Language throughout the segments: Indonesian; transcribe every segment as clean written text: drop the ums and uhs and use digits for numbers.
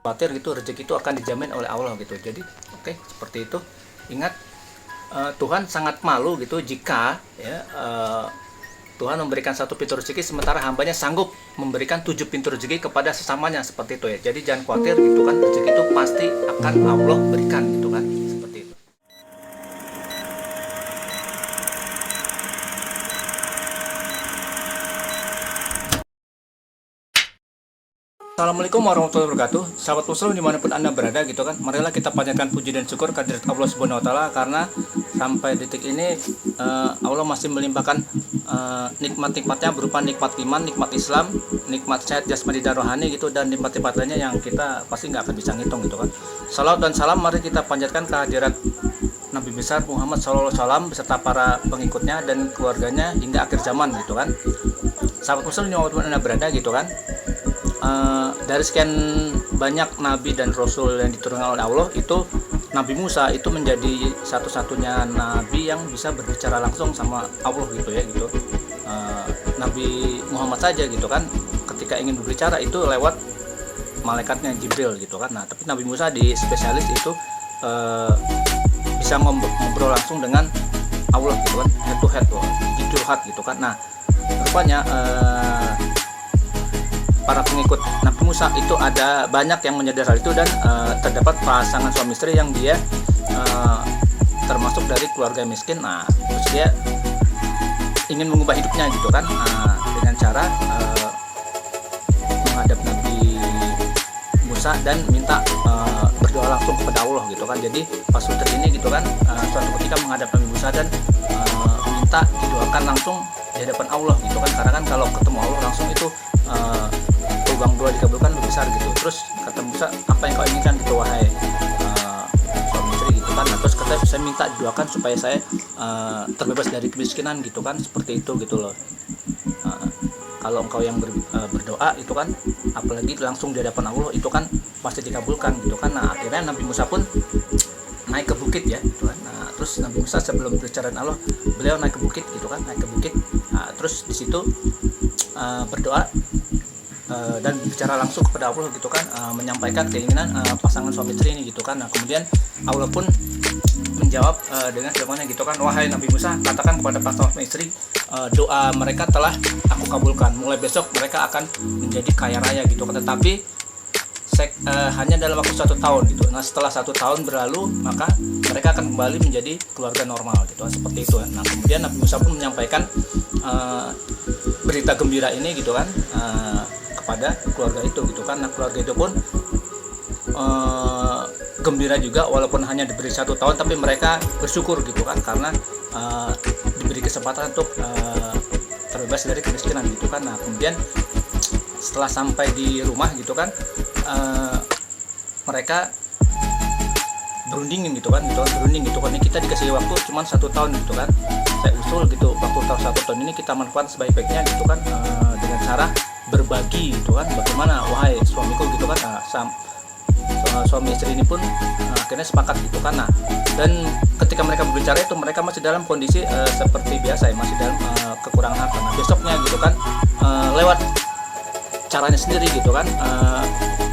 khawatir gitu rezeki itu akan dijamin oleh Allah gitu. Jadi oke, seperti itu. Ingat, Tuhan sangat malu gitu jika ya Tuhan memberikan satu pintu rezeki sementara hambanya sanggup memberikan 7 pintu rezeki kepada sesamanya, seperti itu ya. Jadi jangan khawatir gitu kan, rezeki itu pasti akan Allah berikan gitu kan, seperti itu. Assalamualaikum warahmatullahi wabarakatuh. Sahabat muslim dimanapun anda berada gitu kan, marilah kita panjatkan puji dan syukur kehadirat Allah Subhanahu Wa Taala, karena sampai detik ini Allah masih melimpahkan nikmat-nikmatnya berupa nikmat iman, nikmat Islam, nikmat sehat jasmani dan rohani gitu, dan nikmat-nikmat lainnya yang kita pasti nggak akan bisa ngitung gitu kan. Salawat dan salam mari kita panjatkan kehadirat Nabi besar Muhammad SAW beserta para pengikutnya dan keluarganya hingga akhir zaman gitu kan. Sahabat muslim dimanapun anda berada gitu kan, dari sekian banyak nabi dan rasul yang diturunkan oleh Allah, itu Nabi Musa itu menjadi satu-satunya nabi yang bisa berbicara langsung sama Allah gitu ya gitu. Nabi Muhammad saja gitu kan, ketika ingin berbicara itu lewat malaikatnya Jibril gitu kan. Nah, tapi Nabi Musa di spesialis itu bisa ngobrol langsung dengan Allah gitu kan, head to head, heart gitu kan. Nah, rupanya para pengikut Nabi Musa itu ada banyak yang menyadari hal itu, dan terdapat pasangan suami istri yang dia termasuk dari keluarga miskin. Nah, terus dia ingin mengubah hidupnya gitu kan, dengan cara menghadap Nabi Musa dan minta berdoa langsung kepada Allah gitu kan. Jadi pas Luther ini gitu kan, suatu ketika menghadap Nabi Musa dan minta didoakan langsung di hadapan Allah gitu kan, karena kan kalau ketemu Allah langsung itu peluang doa dikabulkan lebih besar gitu. Terus kata Musa, apa yang kau inginkan gitu wahai suami istri gitu kan. Nah, terus kata saya minta didoakan supaya saya terbebas dari kemiskinan gitu kan, seperti itu gitu loh. Kalau engkau yang berdoa itu kan, apalagi langsung di hadapan Allah, itu kan pasti dikabulkan gitu kan. Nah, akhirnya Nabi Musa pun naik ke bukit ya gitu kan. Nah, terus Nabi Musa sebelum berbicara dengan Allah, beliau naik ke bukit gitu kan, naik ke bukit. Nah, terus di situ berdoa dan bicara langsung kepada Allah gitu kan, menyampaikan keinginan pasangan suami istri ini gitu kan. Nah, kemudian Allah pun menjawab dengan firman-Nya gitu kan, wahai Nabi Musa, katakan kepada pasangan suami istri, doa mereka telah aku kabulkan, mulai besok mereka akan menjadi kaya raya gitu kan, tetapi hanya dalam waktu 1 tahun gitu. Nah, setelah 1 tahun berlalu, maka mereka akan kembali menjadi keluarga normal gitu, seperti itu. Nah, kemudian Nabi Musa pun menyampaikan berita gembira ini gitu kan kepada keluarga itu gitu kan. Nah, keluarga itu pun gembira juga, walaupun hanya diberi 1 tahun, tapi mereka bersyukur gitu kan, karena diberi kesempatan untuk terbebas dari kemiskinan gitu kan. Nah, kemudian setelah sampai di rumah gitu kan, mereka berunding gitu kan, berunding gitu kan. Ini kita dikasih waktu cuma 1 tahun gitu kan, saya usul gitu, waktu 1 tahun ini kita manfaatkan sebaik-baiknya gitu kan, dengan cara berbagi gitu kan. Bagaimana wahai suamiku gitu kan. Nah, suami istri ini pun akhirnya sepakat gitu kan. Nah, dan ketika mereka berbicara itu, mereka masih dalam kondisi seperti biasa ya, masih dalam kekurangan harta. Nah, besoknya gitu kan, lewat caranya sendiri gitu kan,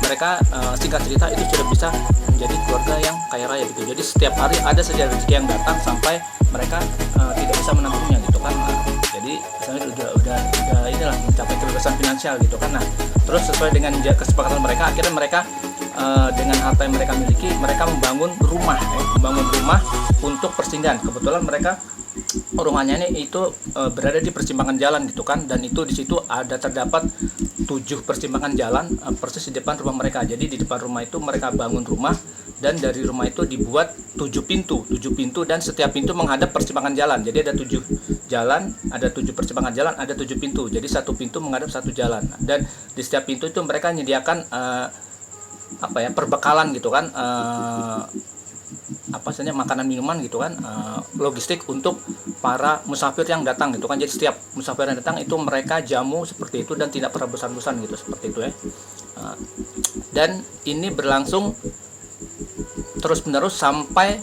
mereka singkat cerita itu sudah bisa menjadi keluarga yang kaya raya gitu. Jadi setiap hari ada saja rezeki yang datang sampai mereka tidak bisa menanggungnya gitu kan. Nah, jadi misalnya udah inilah mencapai kebebasan finansial gitu kan. Nah, terus sesuai dengan kesepakatan mereka, akhirnya mereka dengan harta yang mereka miliki, mereka membangun rumah untuk persinggahan. Kebetulan mereka rumahnya ini itu berada di persimpangan jalan gitu kan, dan itu di situ ada terdapat 7 persimpangan jalan persis di depan rumah mereka. Jadi di depan rumah itu mereka bangun rumah, dan dari rumah itu dibuat 7 pintu, dan setiap pintu menghadap persimpangan jalan. Jadi ada 7 jalan, ada 7 persimpangan jalan, ada 7 pintu. Jadi satu pintu menghadap satu jalan, dan di setiap pintu itu mereka menyediakan perbekalan gitu kan, apa saja makanan minuman gitu kan, logistik untuk para musafir yang datang gitu kan. Jadi setiap musafir yang datang itu mereka jamu seperti itu, dan tidak pernah bosan-bosan gitu, seperti itu ya. Dan ini berlangsung terus menerus sampai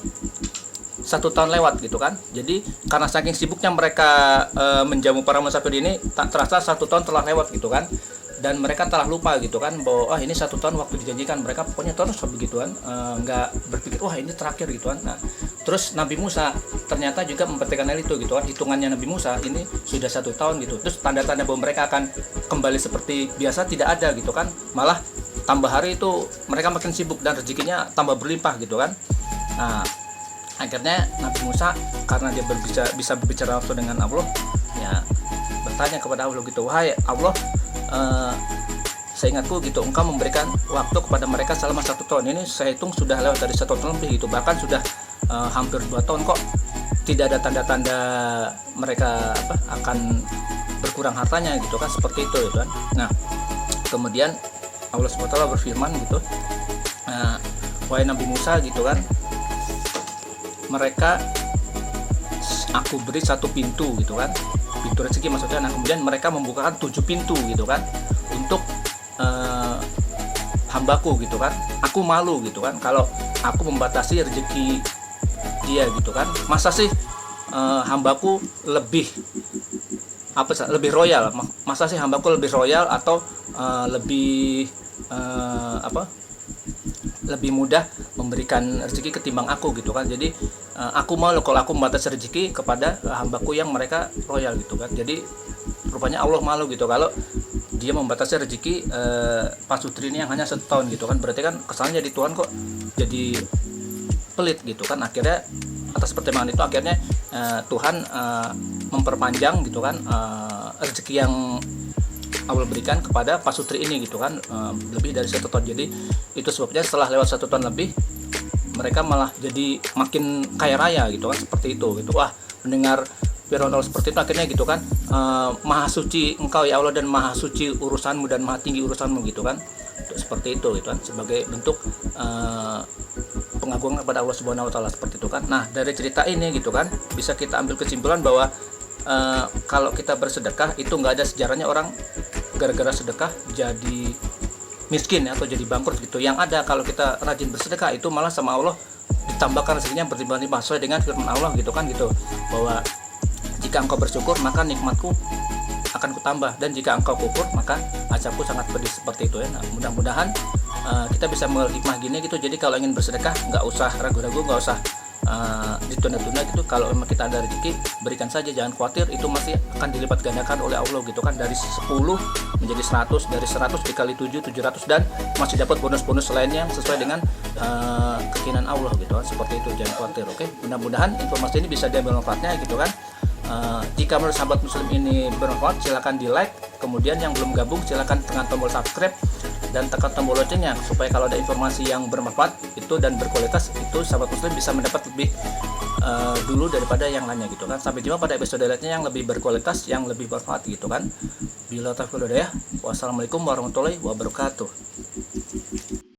1 tahun lewat gitu kan. Jadi karena saking sibuknya mereka menjamu para musafir ini, tak terasa 1 tahun telah lewat gitu kan. dan mereka telah lupa gitu kan bahwa ini 1 tahun waktu dijanjikan, mereka pokoknya terus begituan, nggak berpikir wah ini terakhir gitu kan. Nah terus Nabi Musa ternyata juga memperhatikan hal itu gitu kan, hitungannya Nabi Musa ini sudah 1 tahun gitu, terus tanda-tanda bahwa mereka akan kembali seperti biasa tidak ada gitu kan, malah tambah hari itu mereka makin sibuk dan rezekinya tambah berlimpah gitu kan. Nah akhirnya Nabi Musa karena dia bisa berbicara langsung dengan Allah ya, bertanya kepada Allah gitu, wahai Allah, seingatku gitu engkau memberikan waktu kepada mereka selama 1 tahun, ini saya hitung sudah lewat dari 1 tahun lebih gitu, bahkan sudah hampir 2 tahun kok tidak ada tanda-tanda mereka akan berkurang hartanya gitu kan, seperti itu gitu kan. Nah kemudian Allah SWT berfirman gitu, wahai Nabi Musa gitu kan, mereka aku beri 1 pintu gitu kan, pintu rezeki maksudnya. Nah kemudian mereka membukakan 7 pintu gitu kan untuk hambaku gitu kan. Aku malu gitu kan kalau aku membatasi rezeki dia gitu kan. Masa sih hambaku lebih royal, masa sih hambaku lebih royal atau lebih lebih mudah memberikan rezeki ketimbang aku gitu kan. Jadi aku malu kalau aku membatasi rezeki kepada hambaku yang mereka royal gitu kan. Jadi rupanya Allah malu gitu kalau dia membatasi rezeki Pak Sutri ini yang hanya 1 tahun gitu kan. Berarti kan kesannya jadi Tuhan kok jadi pelit gitu kan. Akhirnya atas pertimbangan itu akhirnya Tuhan memperpanjang gitu kan rezeki yang Allah berikan kepada Pak Sutri ini gitu kan, lebih dari 1 tahun. Jadi itu sebabnya setelah lewat 1 tahun lebih mereka malah jadi makin kaya raya gitu kan, seperti itu gitu. Wah mendengar firman Allah seperti itu akhirnya gitu kan, maha suci engkau ya Allah dan maha suci urusanmu dan maha tinggi urusanmu gitu kan, seperti itu gitu kan, sebagai bentuk pengagungan kepada Allah Subhanahu wa taala, seperti itu kan. Nah dari cerita ini gitu kan bisa kita ambil kesimpulan bahwa kalau kita bersedekah itu nggak ada sejarahnya orang gara-gara sedekah jadi miskin atau jadi bangkrut gitu. Yang ada kalau kita rajin bersedekah itu malah sama Allah ditambahkan rezekinya berlimpah-limpah sesuai dengan firman Allah gitu kan gitu, bahwa jika engkau bersyukur maka nikmatku akan kutambah, dan jika engkau kufur maka azabku sangat pedih, seperti itu ya. Nah mudah-mudahan kita bisa mengerti hikmah gini gitu. Jadi kalau ingin bersedekah nggak usah ragu-ragu, nggak usah ditunda-tunda gitu. Kalau memang kita ada rezeki berikan saja, jangan khawatir, itu masih akan dilipat gandakan oleh Allah gitu kan, dari 10 menjadi 100, dari 100 dikali 7 700, dan masih dapat bonus-bonus lainnya sesuai dengan keinginan Allah gitu kan, seperti itu, jangan khawatir. Oke, mudah-mudahan informasi ini bisa diambil manfaatnya gitu kan. Jika menurut sahabat muslim ini bermanfaat silahkan di like, kemudian yang belum gabung silahkan tekan tombol subscribe dan tekan tombol loncengnya supaya kalau ada informasi yang bermanfaat itu dan berkualitas itu sahabat muslim bisa mendapat lebih dulu daripada yang lainnya gitu kan. Sampai jumpa pada episode lainnya yang lebih berkualitas, yang lebih bermanfaat gitu kan. Bila taufiq wal hidayah. Wassalamualaikum warahmatullahi wabarakatuh.